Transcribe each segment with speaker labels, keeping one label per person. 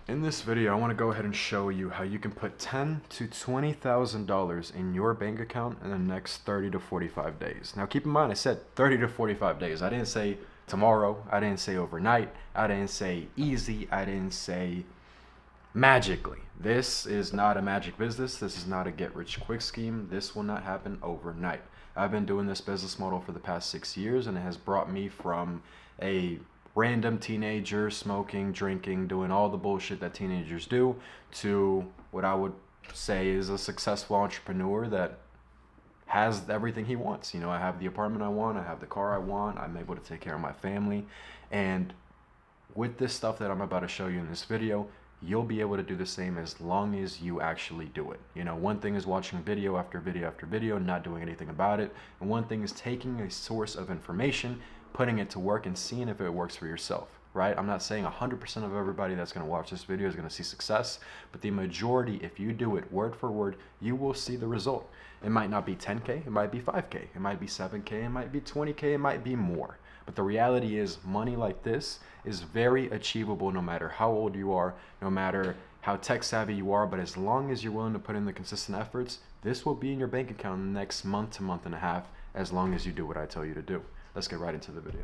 Speaker 1: In this video, I want to go ahead and show you how you can put $10,000 to $20,000 in your bank account in the next 30 to 45 days. Now, keep in mind, I said 30 to 45 days. I didn't say tomorrow. I didn't say overnight. I didn't say easy. I didn't say magically. This is not a magic business. This is not a get-rich-quick scheme. This will not happen overnight. I've been doing this business model for the past 6 years, and it has brought me from a random teenager smoking, drinking, doing all the bullshit that teenagers do to what I would say is a successful entrepreneur that has everything he wants. You know, I have the apartment I want, I have the car I want, I'm able to take care of my family. And with this stuff that I'm about to show you in this video, you'll be able to do the same as long as you actually do it. You know, one thing is watching video after video after video, not doing anything about it. And one thing is taking a source of information, putting it to work and seeing if it works for yourself, right? I'm not saying 100% of everybody that's going to watch this video is going to see success, but the majority, if you do it word for word, you will see the result. It might not be 10K, it might be 5K, it might be 7K, it might be 20K, it might be more. But the reality is money like this is very achievable no matter how old you are, no matter how tech savvy you are, but as long as you're willing to put in the consistent efforts, this will be in your bank account in the next month to month and a half, as long as you do what I tell you to do. Let's get right into the video.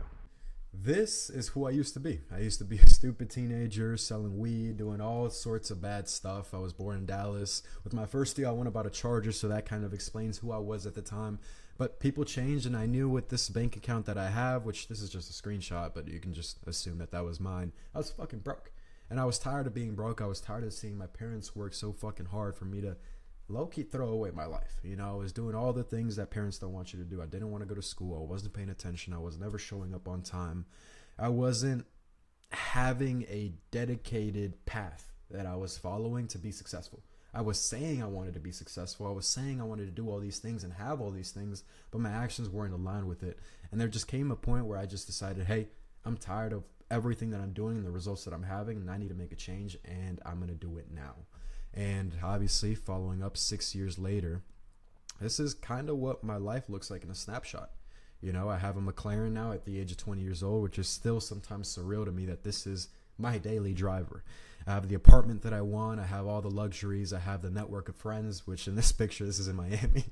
Speaker 2: This is who I used to be. I used to be a stupid teenager selling weed, doing all sorts of bad stuff. I was born in Dallas. With my first deal, I went about a Charger, so that kind of explains who I was at the time. But people changed, and I knew with this bank account that I have, which this is just a screenshot, but you can just assume that that was mine, I was fucking broke. And I was tired of being broke. I was tired of seeing my parents work so fucking hard for me to low-key throw away my life. You know, I was doing all the things that parents don't want you to do. I didn't want to go to school. I wasn't paying attention. I was never showing up on time. I wasn't having a dedicated path that I was following to be successful. I was saying I wanted to be successful. I was saying I wanted to do all these things and have all these things, but my actions weren't aligned with it. And there just came a point where I just decided, hey, I'm tired of everything that I'm doing and the results that I'm having, and I need to make a change, and I'm going to do it now. And obviously, following up 6 years later, this is kind of what my life looks like in a snapshot. You know, I have a McLaren now at the age of 20 years old, which is still sometimes surreal to me that this is my daily driver. I have the apartment that I want. I have all the luxuries. I have the network of friends, which in this picture, this is in Miami.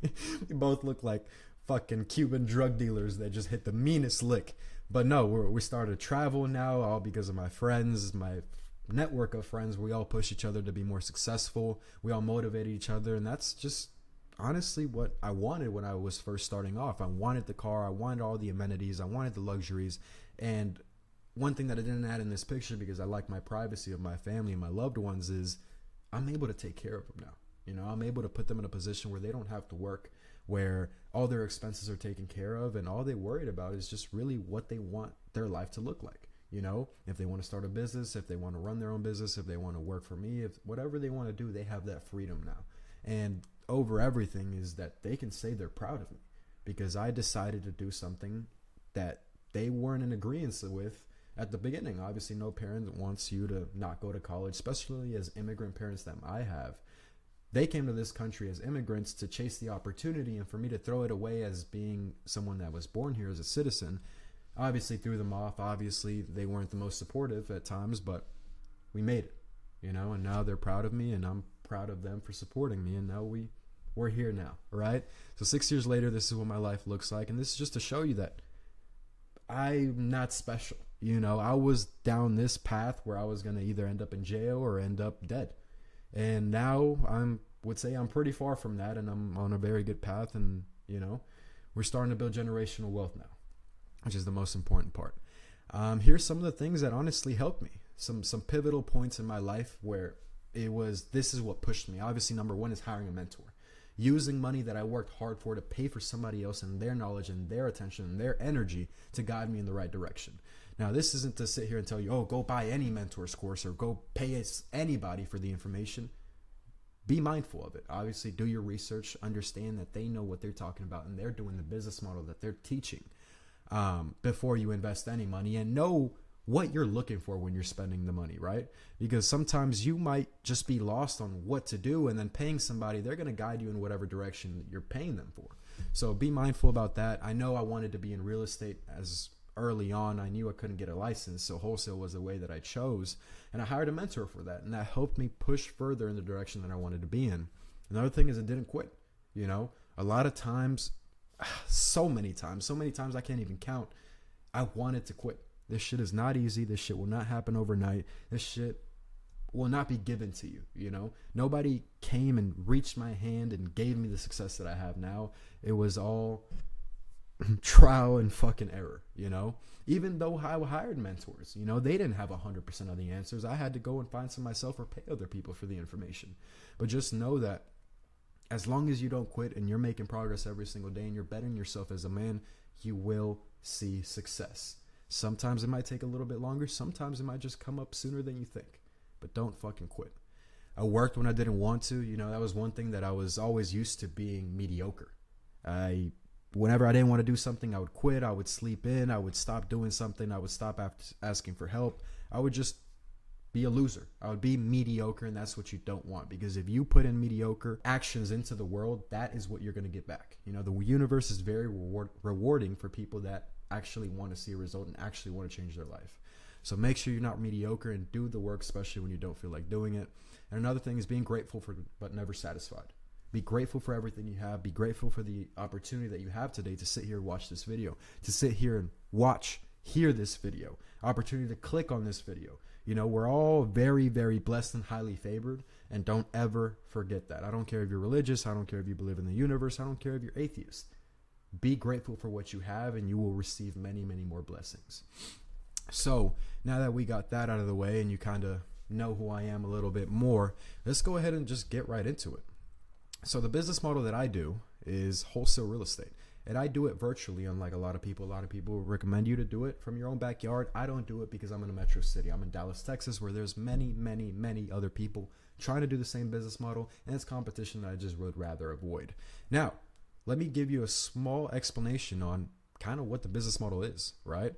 Speaker 2: We both look like fucking Cuban drug dealers that just hit the meanest lick. But no, we started to travel now, all because of my friends, my network of friends. We all push each other to be more successful. We all motivate each other, and that's just honestly what I wanted when I was first starting off. I wanted the car, I wanted all the amenities, I wanted the luxuries. And one thing that I didn't add in this picture, because I like my privacy of my family and my loved ones, is I'm able to take care of them now. You know, I'm able to put them in a position where they don't have to work, where all their expenses are taken care of, and all they worried about is just really what they want their life to look like. You know, if they want to start a business, if they want to run their own business, if they want to work for me, if whatever they want to do, they have that freedom now. And over everything is that they can say they're proud of me, because I decided to do something that they weren't in agreement with at the beginning. Obviously, no parent wants you to not go to college, especially as immigrant parents that I have. They came to this country as immigrants to chase the opportunity, and for me to throw it away as being someone that was born here as a citizen, obviously threw them off. Obviously, they weren't the most supportive at times, but we made it, you know, and now they're proud of me, and I'm proud of them for supporting me, and now we're here now, right? So 6 years later, this is what my life looks like, and this is just to show you that I'm not special. You know, I was down this path where I was going to either end up in jail or end up dead. And now would say I'm pretty far from that, and I'm on a very good path, and, you know, we're starting to build generational wealth now, which is the most important part. Here's some of the things that honestly helped me. Some pivotal points in my life where this is what pushed me. Obviously, number one is hiring a mentor. Using money that I worked hard for to pay for somebody else and their knowledge and their attention and their energy to guide me in the right direction. Now, this isn't to sit here and tell you, oh, go buy any mentor's course or go pay anybody for the information. Be mindful of it. Obviously, do your research. Understand that they know what they're talking about and they're doing the business model that they're teaching before you invest any money, and know what you're looking for when you're spending the money, right? Because sometimes you might just be lost on what to do, and then paying somebody, they're going to guide you in whatever direction you're paying them for. So be mindful about that. I know I wanted to be in real estate as early on, I knew I couldn't get a license, so wholesale was the way that I chose, and I hired a mentor for that, and that helped me push further in the direction that I wanted to be in. Another thing is I didn't quit. You know, a lot of times, so many times I can't even count, I wanted to quit. This shit is not easy. This shit will not happen overnight. This shit will not be given to you. You know, nobody came and reached my hand and gave me the success that I have now. It was all trial and fucking error, you know. Even though I hired mentors, you know, they didn't have 100% of the answers. I had to go and find some myself or pay other people for the information. But just know that as long as you don't quit and you're making progress every single day and you're bettering yourself as a man, you will see success. Sometimes it might take a little bit longer. Sometimes it might just come up sooner than you think. But don't fucking quit. I worked when I didn't want to. You know, that was one thing that I was always used to, being mediocre. Whenever I didn't want to do something, I would quit. I would sleep in. I would stop doing something. I would stop asking for help. I would just be a loser. I would be mediocre, and that's what you don't want. Because if you put in mediocre actions into the world, that is what you're going to get back. You know, the universe is very rewarding for people that actually want to see a result and actually want to change their life. So make sure you're not mediocre and do the work, especially when you don't feel like doing it. And another thing is being grateful for, but never satisfied. Be grateful for everything you have. Be grateful for the opportunity that you have today to sit here and watch this video, to sit here and hear this video, opportunity to click on this video. You know, we're all very, very blessed and highly favored, and don't ever forget that. I don't care if you're religious. I don't care if you believe in the universe. I don't care if you're atheist. Be grateful for what you have, and you will receive many, many more blessings. So now that we got that out of the way and you kind of know who I am a little bit more, let's go ahead and just get right into it. So the business model that I do is wholesale real estate. And I do it virtually, unlike a lot of people. A lot of people recommend you to do it from your own backyard. I don't do it because I'm in a metro city. I'm in Dallas, Texas, where there's many, many, many other people trying to do the same business model. And it's competition that I just would rather avoid. Now, let me give you a small explanation on kind of what the business model is, right?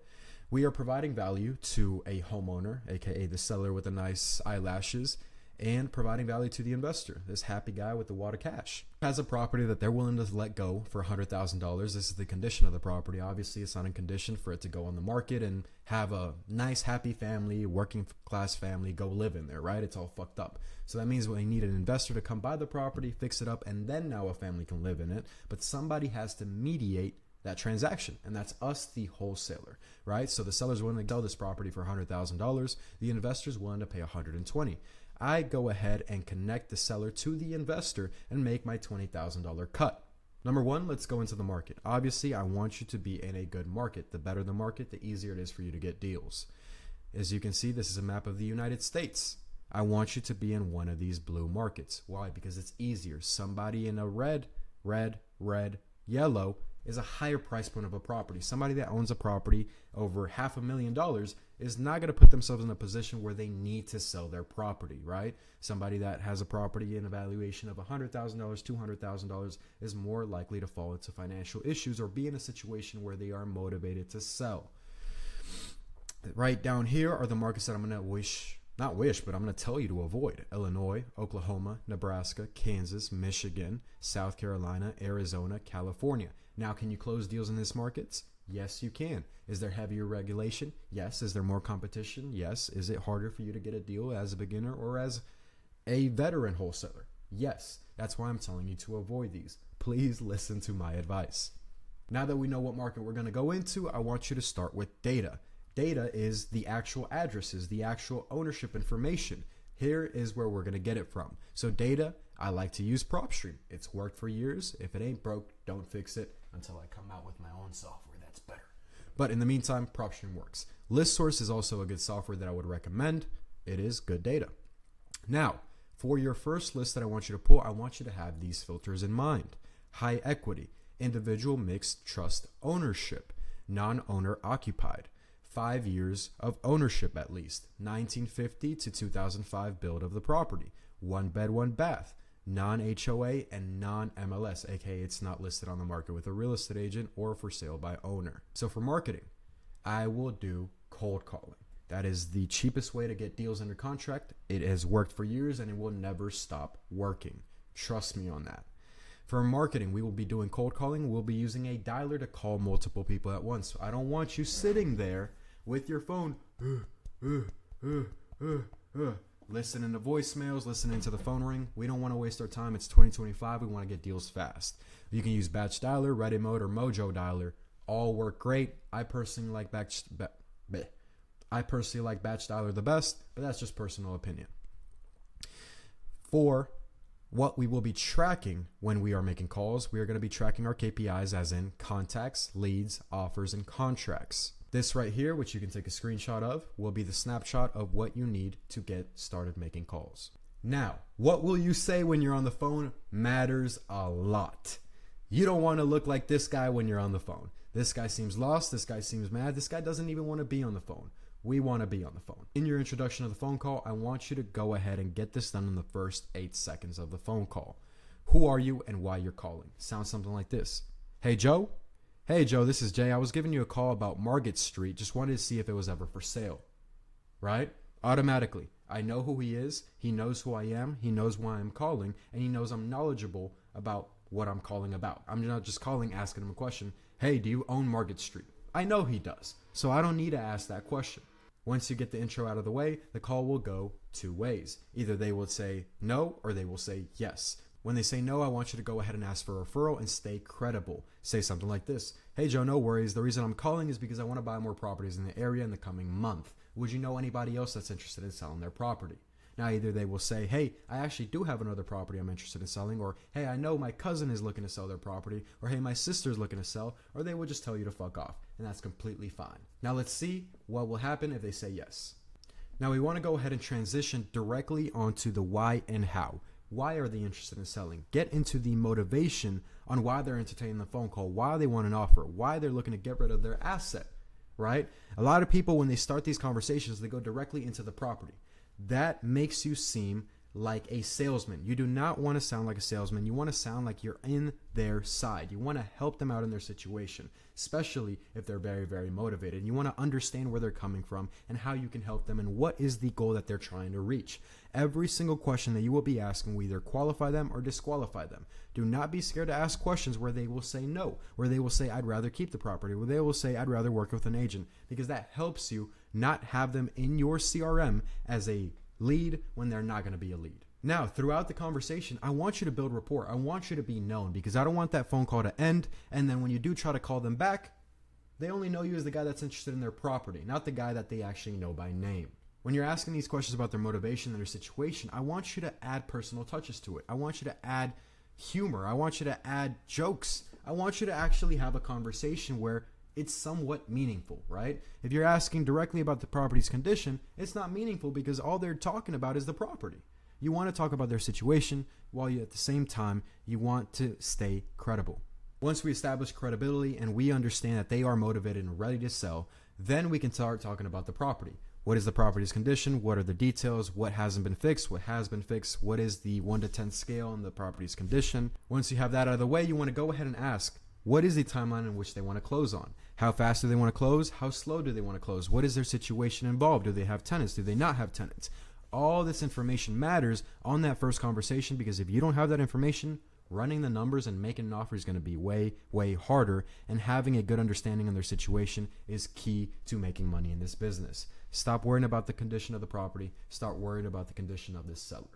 Speaker 2: We are providing value to a homeowner, aka the seller with the nice eyelashes, and providing value to the investor, this happy guy with the wad of cash. Has a property that they're willing to let go for $100,000. This is the condition of the property. Obviously, it's not in condition for it to go on the market and have a nice, happy family, working class family go live in there, right? It's all fucked up. So that means we need an investor to come buy the property, fix it up, and then now a family can live in it. But somebody has to mediate that transaction, and that's us, the wholesaler, right? So the seller's willing to sell this property for $100,000. The investor's willing to pay $120,000. I go ahead and connect the seller to the investor and make my $20,000 cut. Number one, let's go into the market. Obviously, I want you to be in a good market. The better the market, the easier it is for you to get deals. As you can see, this is a map of the United States. I want you to be in one of these blue markets. Why? Because it's easier. Somebody in a red, yellow is a higher price point of a property. Somebody that owns a property over $500,000 is not going to put themselves in a position where they need to sell their property, right? Somebody that has a property in a valuation of $100,000, $200,000 is more likely to fall into financial issues or be in a situation where they are motivated to sell. Right down here are the markets that I'm going to I'm going to tell you to avoid. Illinois, Oklahoma, Nebraska, Kansas, Michigan, South Carolina, Arizona, California. Now, can you close deals in these markets? Yes, you can. Is there heavier regulation? Yes. Is there more competition? Yes. Is it harder for you to get a deal as a beginner or as a veteran wholesaler? Yes. That's why I'm telling you to avoid these. Please listen to my advice. Now that we know what market we're going to go into, I want you to start with data. Data is the actual addresses, the actual ownership information. Here is where we're going to get it from. So data, I like to use PropStream. It's worked for years. If it ain't broke, don't fix it until I come out with my own software that's better. But in the meantime, PropStream works. ListSource is also a good software that I would recommend. It is good data. Now, for your first list that I want you to pull, I want you to have these filters in mind. High equity, individual mixed trust ownership, non-owner occupied, 5 years of ownership at least, 1950 to 2005 build of the property, 1 bed, 1 bath, non-HOA and non-MLS, aka it's not listed on the market with a real estate agent or for sale by owner. So for marketing, I will do cold calling. That is the cheapest way to get deals under contract. It has worked for years and it will never stop working. Trust me on that. For marketing, we will be doing cold calling. We'll be using a dialer to call multiple people at once. So I don't want you sitting there with your phone, listening to voicemails, listening to the phone ring. We don't want to waste our time. It's 2025. We want to get deals fast. You can use batch dialer, ready mode, or mojo dialer. All work great. I personally like batch dialer the best, but that's just personal opinion. For what we will be tracking when we are making calls, we are going to be tracking our KPIs as in contacts, leads, offers, and contracts. This right here, which you can take a screenshot of, will be the snapshot of what you need to get started making calls. Now, what will you say when you're on the phone matters a lot. You don't want to look like this guy when you're on the phone. This guy seems lost. This guy seems mad. This guy doesn't even want to be on the phone. We want to be on the phone. In your introduction of the phone call, I want you to go ahead and get this done in the first 8 seconds of the phone call. Who are you and why you're calling? Sounds something like this. Hey, Joe. Hey, Joe, this is Jay. I was giving you a call about Market Street. Just wanted to see if it was ever for sale. Right? Automatically. I know who he is. He knows who I am. He knows why I'm calling. And he knows I'm knowledgeable about what I'm calling about. I'm not just calling, asking him a question. Hey, do you own Market Street? I know he does. So I don't need to ask that question. Once you get the intro out of the way, the call will go 2 ways. Either they will say no or they will say yes. When they say no, I want you to go ahead and ask for a referral and stay credible. Say something like this. Hey, Joe, no worries. The reason I'm calling is because I want to buy more properties in the area in the coming month. Would you know anybody else that's interested in selling their property? Now, either they will say, hey, I actually do have another property I'm interested in selling, or hey, I know my cousin is looking to sell their property, or hey, my sister's looking to sell, or they will just tell you to fuck off, and that's completely fine. Now, let's see what will happen if they say yes. Now, we want to go ahead and transition directly onto the why and how. Why are they interested in selling? Get into the motivation on why they're entertaining the phone call, why they want an offer, why they're looking to get rid of their asset, right? A lot of people, when they start these conversations, they go directly into the property. That makes you seem like a salesman. You do not want to sound like a salesman. You want to sound like you're in their side. You want to help them out in their situation, especially if they're very, very motivated. You want to understand where they're coming from and how you can help them and what is the goal that they're trying to reach. Every single question that you will be asking will either qualify them or disqualify them. Do not be scared to ask questions where they will say no, where they will say, I'd rather keep the property, where they will say, I'd rather work with an agent, because that helps you not have them in your CRM as a lead when they're not going to be a lead. Now, throughout the conversation, I want you to build rapport. I want you to be known, because I don't want that phone call to end, and then when you do try to call them back, they only know you as the guy that's interested in their property, not the guy that they actually know by name. When you're asking these questions about their motivation and their situation, I want you to add personal touches to it. I want you to add humor. I want you to add jokes. I want you to actually have a conversation where it's somewhat meaningful, right? If you're asking directly about the property's condition, it's not meaningful because all they're talking about is the property. You want to talk about their situation while you, at the same time, you want to stay credible. Once we establish credibility and we understand that they are motivated and ready to sell, then we can start talking about the property. What is the property's condition? What are the details? What hasn't been fixed? What has been fixed? What is the 1 to 10 scale on the property's condition? Once you have that out of the way, you want to go ahead and ask, what is the timeline in which they want to close on? How fast do they want to close? How slow do they want to close? What is their situation involved? Do they have tenants? Do they not have tenants? All this information matters on that first conversation, because if you don't have that information, running the numbers and making an offer is going to be way, way harder, and having a good understanding of their situation is key to making money in this business. Stop worrying about the condition of the property. Start worrying about the condition of this seller.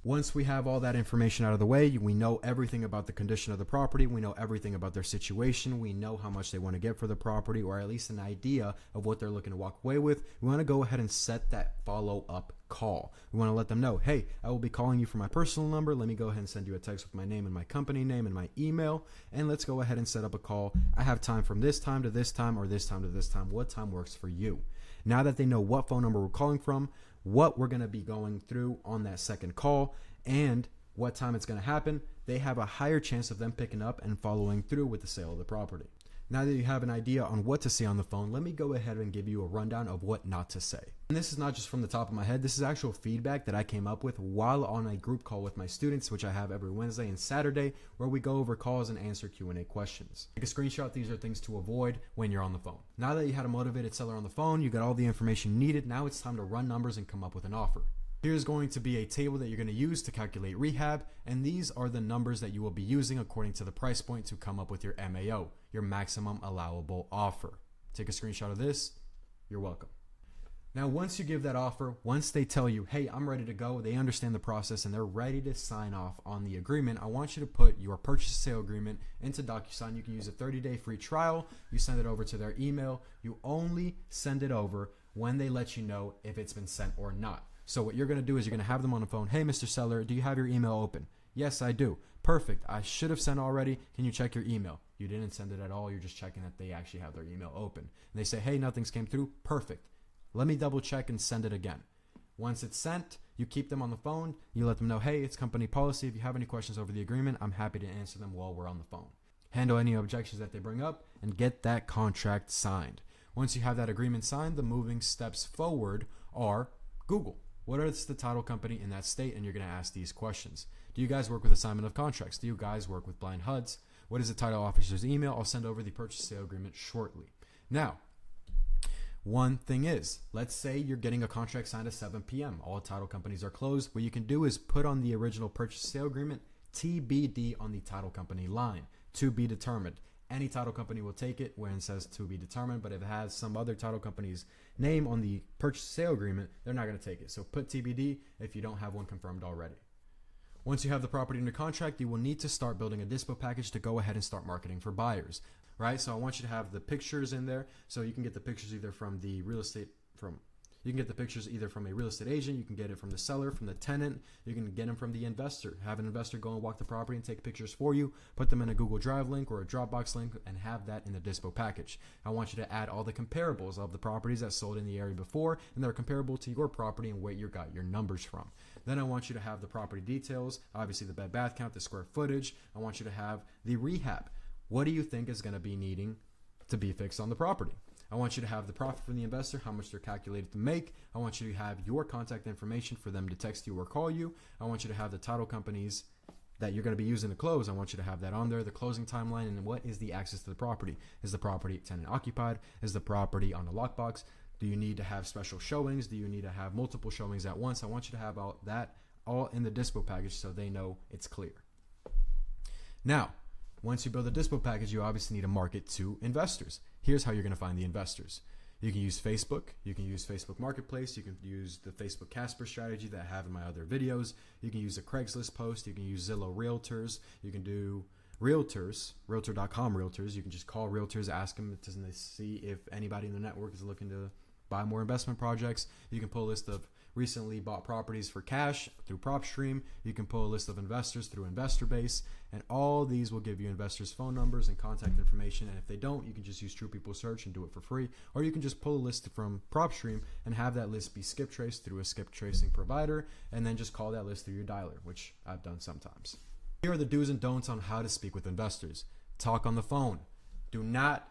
Speaker 2: Once we have all that information out of the way, we know everything about the condition of the property. We know everything about their situation. We know how much they want to get for the property, or at least an idea of what they're looking to walk away with. We want to go ahead and set that follow-up call. We want to let them know, hey, I will be calling you from my personal number. Let me go ahead and send you a text with my name and my company name and my email, and let's go ahead and set up a call. I have time from this time to this time, or this time to this time. What time works for you? Now that they know what phone number we're calling from, what we're going to be going through on that second call, and what time it's going to happen, they have a higher chance of them picking up and following through with the sale of the property. Now that you have an idea on what to say on the phone, let me go ahead and give you a rundown of what not to say. And this is not just from the top of my head. This is actual feedback that I came up with while on a group call with my students, which I have every Wednesday and Saturday, where we go over calls and answer Q&A questions. Take a screenshot. These are things to avoid when you're on the phone. Now that you had a motivated seller on the phone, you got all the information needed. Now it's time to run numbers and come up with an offer. Here's going to be a table that you're going to use to calculate rehab, and these are the numbers that you will be using according to the price point to come up with your MAO, your maximum allowable offer. Take a screenshot of this. You're welcome. Now, once you give that offer, once they tell you, hey, I'm ready to go, they understand the process and they're ready to sign off on the agreement, I want you to put your purchase sale agreement into DocuSign. You can use a 30-day free trial. You send it over to their email. You only send it over when they let you know if it's been sent or not. So what you're going to do is you're going to have them on the phone. Hey, Mr. Seller, do you have your email open? Yes, I do. Perfect. I should have sent already. Can you check your email? You didn't send it at all. You're just checking that they actually have their email open. And they say, hey, nothing's came through. Perfect. Let me double check and send it again. Once it's sent, you keep them on the phone. You let them know, hey, it's company policy. If you have any questions over the agreement, I'm happy to answer them while we're on the phone. Handle any objections that they bring up and get that contract signed. Once you have that agreement signed, the moving steps forward are Google. What is the title company in that state? And you're going to ask these questions. Do you guys work with assignment of contracts? Do you guys work with blind HUDs? What is the title officer's email? I'll send over the purchase sale agreement shortly. Now, one thing is, let's say you're getting a contract signed at 7 p.m. All title companies are closed. What you can do is put on the original purchase sale agreement TBD on the title company line, to be determined. Any title company will take it when it says to be determined, but if it has some other title company's name on the purchase sale agreement, they're not going to take it. So put TBD if you don't have one confirmed already. Once you have the property under contract, you will need to start building a dispo package to go ahead and start marketing for buyers, right? So I want you to have the pictures in there, so you can get the pictures either from the real estate, you can get the pictures either from a real estate agent, you can get it from the seller, from the tenant, you can get them from the investor. Have an investor go and walk the property and take pictures for you, put them in a Google Drive link or a Dropbox link, and have that in the dispo package. I want you to add all the comparables of the properties that sold in the area before, and they're comparable to your property and where you got your numbers from. Then I want you to have the property details, obviously the bed bath count, the square footage. I want you to have the rehab. What do you think is going to be needing to be fixed on the property? I want you to have the profit from the investor, how much they're calculated to make. I want you to have your contact information for them to text you or call you. I want you to have the title companies that you're going to be using to close. I want you to have that on there, the closing timeline, and what is the access to the property. Is the property tenant occupied? Is the property on a lockbox? Do you need to have special showings? Do you need to have multiple showings at once? I want you to have all that all in the dispo package so they know it's clear. Now, once you build a dispo package, you obviously need to market to investors. Here's how you're going to find the investors. You can use Facebook. You can use Facebook Marketplace. You can use the Facebook Casper strategy that I have in my other videos. You can use a Craigslist post. You can use Zillow Realtors. You can do realtors, realtor.com realtors. You can just call realtors, ask them to see if anybody in the network is looking to buy more investment projects. You can pull a list of recently bought properties for cash through PropStream. You can pull a list of investors through InvestorBase, and all these will give you investors' phone numbers and contact information. And if they don't, you can just use True People Search and do it for free. Or you can just pull a list from PropStream and have that list be skip traced through a skip tracing provider, and then just call that list through your dialer, which I've done sometimes. Here are the do's and don'ts on how to speak with investors. Talk on the phone. Do not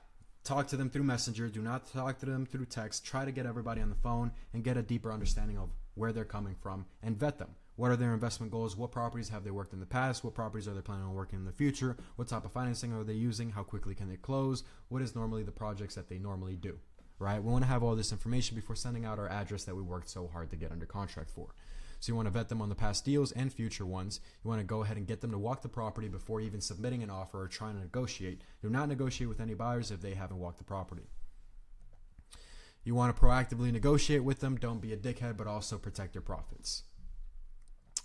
Speaker 2: talk to them through Messenger. Do not talk to them through text. Try to get everybody on the phone and get a deeper understanding of where they're coming from and vet them. What are their investment goals? What properties have they worked in the past? What properties are they planning on working in the future? What type of financing are they using? How quickly can they close? What is normally the projects that they normally do, right? We want to have all this information before sending out our address that we worked so hard to get under contract for. So you want to vet them on the past deals and future ones. You want to go ahead and get them to walk the property before even submitting an offer or trying to negotiate. Do not negotiate with any buyers if they haven't walked the property. You want to proactively negotiate with them. Don't be a dickhead, but also protect your profits.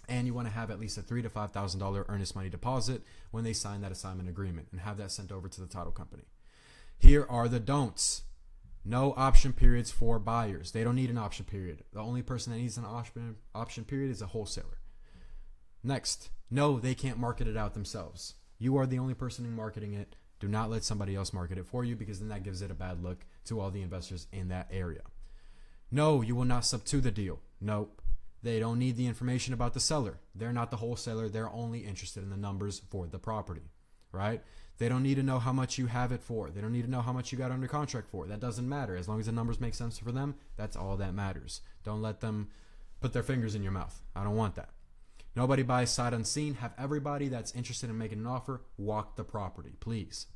Speaker 2: And you want to have at least a $3,000 to $5,000 earnest money deposit when they sign that assignment agreement and have that sent over to the title company. Here are the don'ts. No option periods for buyers. They don't need an option period. The only person that needs an option period is a wholesaler. Next, no, they can't market it out themselves. You are the only person marketing it. Do not let somebody else market it for you, because then that gives it a bad look to all the investors in that area. No, you will not sub to the deal. Nope. They don't need the information about the seller. They're not the wholesaler. They're only interested in the numbers for the property, right? They don't need to know how much you have it for. They don't need to know how much you got under contract for. That doesn't matter. As long as the numbers make sense for them, that's all that matters. Don't let them put their fingers in your mouth. I don't want that. Nobody buys sight unseen. Have everybody that's interested in making an offer walk the property, please.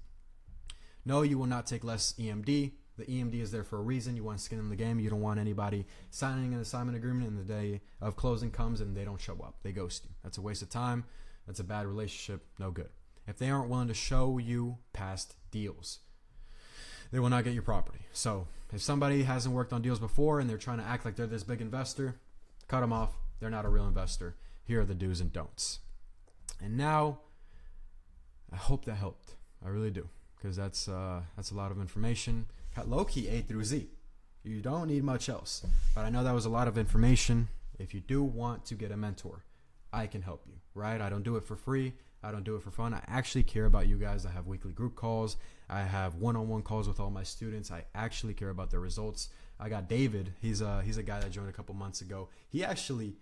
Speaker 2: No, you will not take less EMD. The EMD is there for a reason. You want skin in the game. You don't want anybody signing an assignment agreement and the day of closing comes and they don't show up. They ghost you. That's a waste of time. That's a bad relationship. No good. If they aren't willing to show you past deals, they will not get your property. So if somebody hasn't worked on deals before and they're trying to act like they're this big investor, cut them off. They're not a real investor. Here are the do's and don'ts. And now, I hope that helped. I really do, because that's a lot of information. Low-key A through Z. You don't need much else. But I know that was a lot of information. If you do want to get a mentor, I can help you, right? I don't do it for free. I don't do it for fun. I actually care about you guys. I have weekly group calls. I have one-on-one calls with all my students. I actually care about their results. I got David. He's a guy that joined a couple months ago. He actually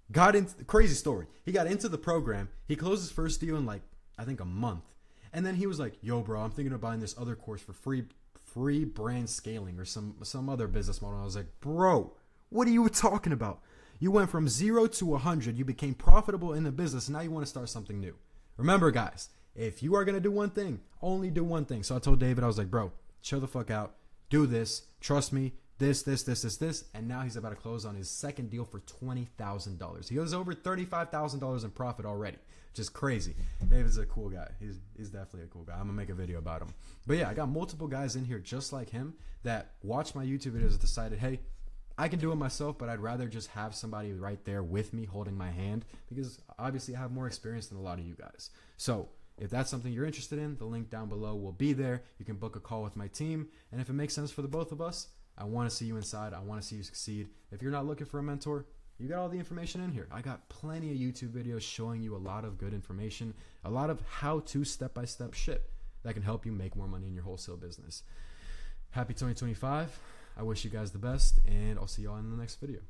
Speaker 2: got into, crazy story. He got into the program. He closed his first deal in I think a month. And then he was like, yo, bro, I'm thinking of buying this other course for free brand scaling or some other business model. I was like, bro, what are you talking about? You went from 0 to 100. You became profitable in the business. And now you want to start something new. Remember, guys, if you are going to do one thing, only do one thing. So I told David, I was like, bro, chill the fuck out. Do this. Trust me. This. And now he's about to close on his second deal for $20,000. He was over $35,000 in profit already. Just crazy. David's a cool guy. He's definitely a cool guy. I'm gonna make a video about him. But yeah, I got multiple guys in here just like him that watch my YouTube videos and decided, hey, I can do it myself, but I'd rather just have somebody right there with me holding my hand, because obviously I have more experience than a lot of you guys. So if that's something you're interested in, the link down below will be there. You can book a call with my team. And if it makes sense for the both of us, I want to see you inside. I want to see you succeed. If you're not looking for a mentor, you got all the information in here. I got plenty of YouTube videos showing you a lot of good information, a lot of how-to step-by-step shit that can help you make more money in your wholesale business. Happy 2025. I wish you guys the best, and I'll see y'all in the next video.